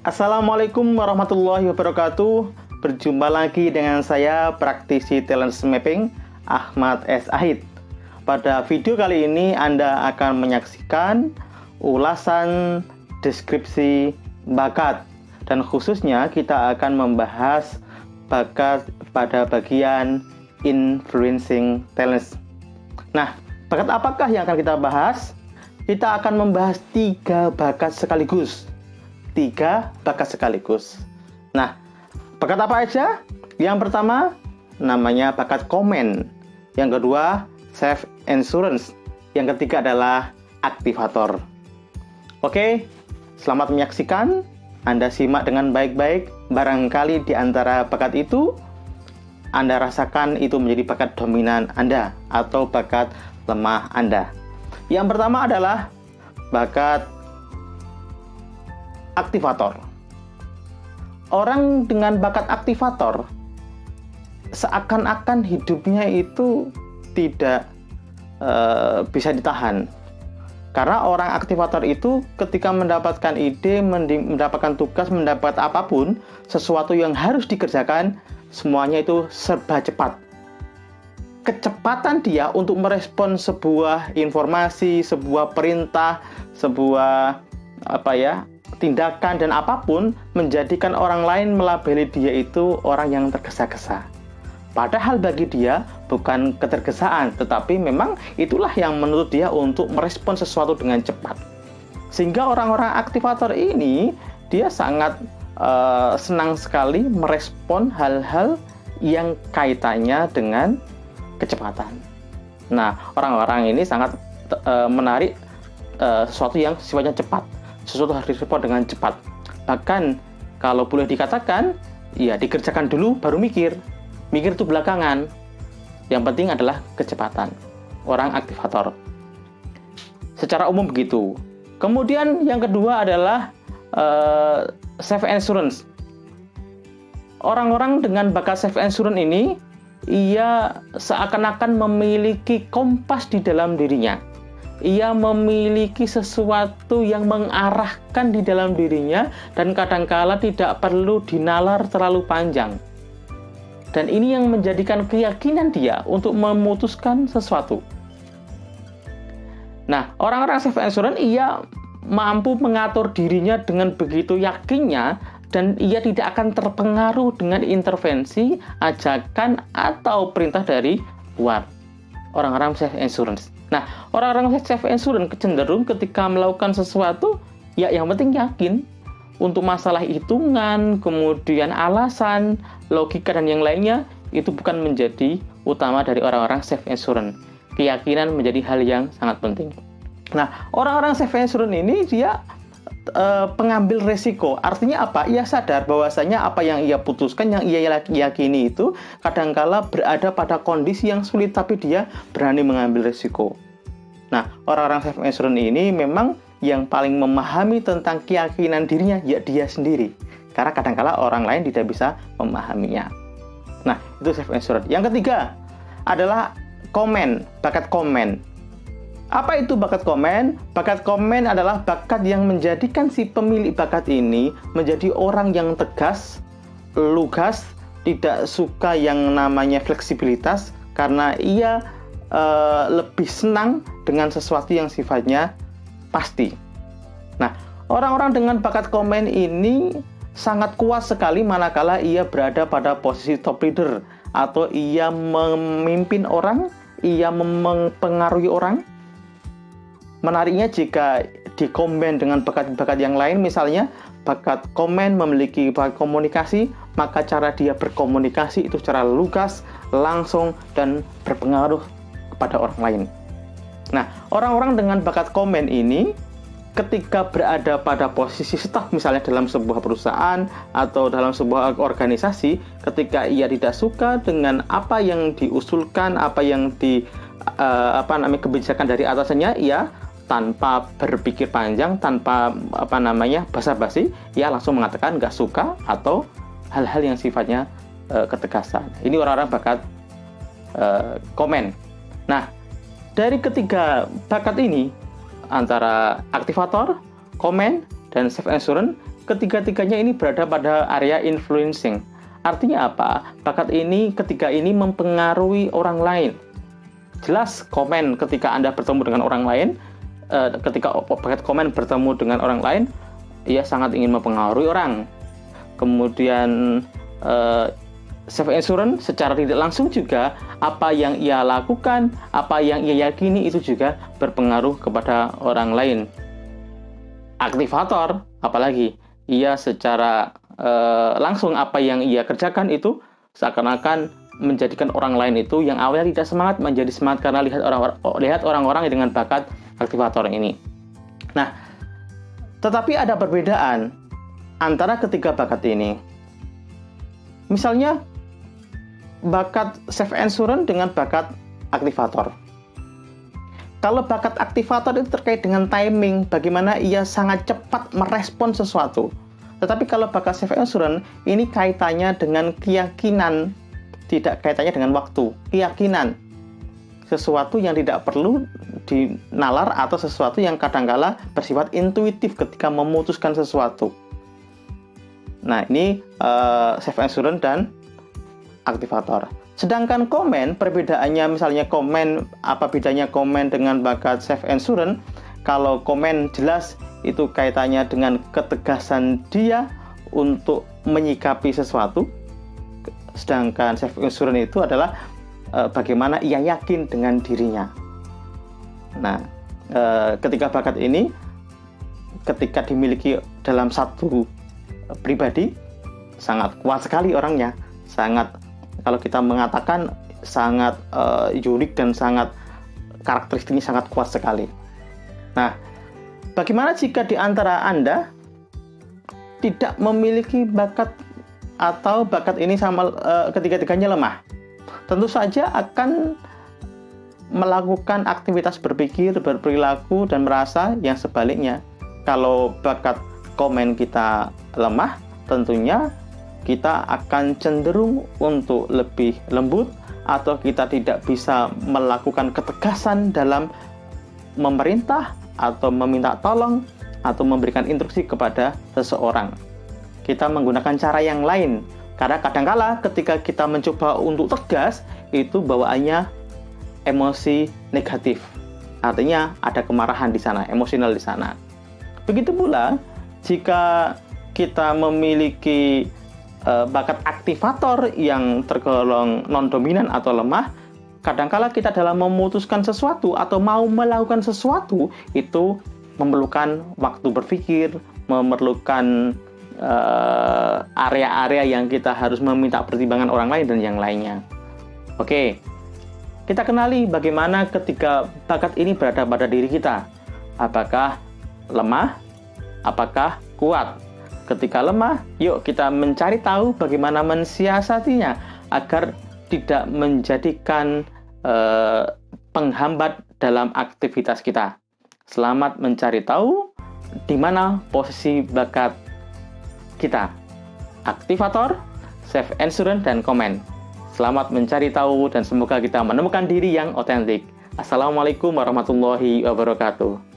Assalamualaikum warahmatullahi wabarakatuh. Berjumpa lagi dengan saya, praktisi talent mapping Ahmad S. Ahid. Pada video kali ini Anda akan menyaksikan ulasan deskripsi bakat, dan khususnya kita akan membahas bakat pada bagian influencing talents. Nah, bakat apakah yang akan kita bahas? Kita akan membahas 3 bakat sekaligus. 3 bakat sekaligus. Nah, bakat apa aja? Yang pertama namanya bakat komen. Yang kedua self assurance. Yang ketiga adalah aktivator. Oke, selamat menyaksikan. Anda simak dengan baik-baik. Barangkali di antara bakat itu Anda rasakan itu menjadi bakat dominan Anda atau bakat lemah Anda. Yang pertama adalah bakat aktivator. Orang dengan bakat aktivator seakan-akan hidupnya itu tidak bisa ditahan. Karena orang aktivator itu ketika mendapatkan ide, mendapatkan tugas, mendapat apapun, sesuatu yang harus dikerjakan, semuanya itu serba cepat. Kecepatan dia untuk merespon sebuah informasi, sebuah perintah, sebuah tindakan dan apapun menjadikan orang lain melabeli dia itu orang yang tergesa-gesa. Padahal bagi dia bukan ketergesaan, tetapi memang itulah yang menuntut dia untuk merespon sesuatu dengan cepat. Sehingga orang-orang aktivator ini dia sangat senang sekali merespon hal-hal yang kaitannya dengan kecepatan. Nah, orang-orang ini sangat menarik sesuatu yang sifatnya cepat. Sesuatu harus direspon dengan cepat. Bahkan kalau boleh dikatakan, ya dikerjakan dulu baru mikir. Mikir itu belakangan. Yang penting adalah kecepatan. Orang aktivator. Secara umum begitu. Kemudian yang kedua adalah self assurance. Orang-orang dengan bakat self assurance ini, ia seakan-akan memiliki kompas di dalam dirinya. Ia memiliki sesuatu yang mengarahkan di dalam dirinya dan kadangkala tidak perlu dinalar terlalu panjang. Dan ini yang menjadikan keyakinan dia untuk memutuskan sesuatu. Nah, orang-orang self assurance ia mampu mengatur dirinya dengan begitu yakinnya dan ia tidak akan terpengaruh dengan intervensi, ajakan atau perintah dari luar. Orang-orang self assurance. Nah, orang-orang self assurance cenderung ketika melakukan sesuatu, ya yang penting yakin. Untuk masalah hitungan, kemudian alasan, logika dan yang lainnya, itu bukan menjadi utama dari orang-orang self assurance. Keyakinan menjadi hal yang sangat penting. Nah, orang-orang self assurance ini dia pengambil resiko. Artinya apa? Ia sadar bahwasanya apa yang ia putuskan, yang ia yakini itu kadangkala berada pada kondisi yang sulit, tapi dia berani mengambil resiko. Nah, orang-orang self assurance ini memang yang paling memahami tentang keyakinan dirinya ya dia sendiri. Karena kadangkala orang lain tidak bisa memahaminya. Nah, itu self assurance. Yang ketiga adalah komen, bakat komen. Apa itu bakat komen? Bakat komen adalah bakat yang menjadikan si pemilik bakat ini menjadi orang yang tegas, lugas, tidak suka yang namanya fleksibilitas, karena ia lebih senang dengan sesuatu yang sifatnya pasti. Nah, orang-orang dengan bakat komen ini sangat kuat sekali manakala ia berada pada posisi top leader, atau ia memimpin orang, ia mempengaruhi orang. Menariknya jika dikombin dengan bakat-bakat yang lain, misalnya bakat komen memiliki bakat komunikasi, maka cara dia berkomunikasi itu secara lugas, langsung, dan berpengaruh kepada orang lain. Nah, orang-orang dengan bakat komen ini ketika berada pada posisi staf, misalnya dalam sebuah perusahaan atau dalam sebuah organisasi, ketika ia tidak suka dengan apa yang diusulkan, apa yang kebijakan dari atasannya, ia tanpa berpikir panjang, tanpa basa-basi, ia langsung mengatakan nggak suka atau hal-hal yang sifatnya ketegasan. Ini orang-orang bakat komen. Nah, dari ketiga bakat ini, antara aktivator, komen, dan self assurance, ketiga-tiganya ini berada pada area influencing. Artinya apa? Bakat ini ketiga ini mempengaruhi orang lain. Jelas komen ketika Anda bertemu dengan orang lain, ketika bakat komen bertemu dengan orang lain, ia sangat ingin mempengaruhi orang. Kemudian self insurance secara tidak langsung juga apa yang ia lakukan, apa yang ia yakini itu juga berpengaruh kepada orang lain. Aktivator, apalagi ia secara langsung apa yang ia kerjakan itu seakan-akan menjadikan orang lain itu yang awalnya tidak semangat menjadi semangat karena lihat orang-orang dengan bakat aktivator ini. Nah, tetapi ada perbedaan antara ketiga bakat ini. Misalnya bakat self insurance dengan bakat aktivator. Kalau bakat aktivator itu terkait dengan timing, bagaimana ia sangat cepat merespon sesuatu. Tetapi kalau bakat self insurance ini kaitannya dengan keyakinan, tidak kaitannya dengan waktu, keyakinan. Sesuatu yang tidak perlu dinalar atau sesuatu yang kadangkala bersifat intuitif ketika memutuskan sesuatu. Nah, ini self insurance dan aktivator. Sedangkan komen, perbedaannya misalnya komen, apa bedanya komen dengan bakat self insurance? Kalau komen jelas itu kaitannya dengan ketegasan dia untuk menyikapi sesuatu. Sedangkan self insurance itu adalah bagaimana ia yakin dengan dirinya. Nah, ketiga bakat ini ketika dimiliki dalam satu pribadi sangat kuat sekali orangnya, sangat, kalau kita mengatakan sangat unik dan sangat karakteristiknya sangat kuat sekali. Nah, bagaimana jika di antara Anda tidak memiliki bakat atau bakat ini sama ketiga-tiganya lemah? Tentu saja akan melakukan aktivitas berpikir, berperilaku, dan merasa yang sebaliknya. Kalau bakat komen kita lemah, tentunya kita akan cenderung untuk lebih lembut atau kita tidak bisa melakukan ketegasan dalam memerintah atau meminta tolong atau memberikan instruksi kepada seseorang. Kita menggunakan cara yang lain karena kadangkala ketika kita mencoba untuk tegas itu bawaannya emosi negatif. Artinya ada kemarahan di sana, emosional di sana. Begitu pula jika kita memiliki bakat aktivator yang tergolong non-dominan atau lemah, kadangkala kita dalam memutuskan sesuatu atau mau melakukan sesuatu itu memerlukan waktu berpikir, memerlukan area-area yang kita harus meminta pertimbangan orang lain dan yang lainnya. Oke, kita kenali bagaimana ketika bakat ini berada pada diri kita. Apakah lemah? Apakah kuat? Ketika lemah, yuk kita mencari tahu bagaimana mensiasatinya agar tidak menjadikan penghambat dalam aktivitas kita. Selamat mencari tahu di mana posisi bakat kita. Aktivator, self insurance, dan komen. Selamat mencari tahu dan semoga kita menemukan diri yang otentik. Assalamualaikum warahmatullahi wabarakatuh.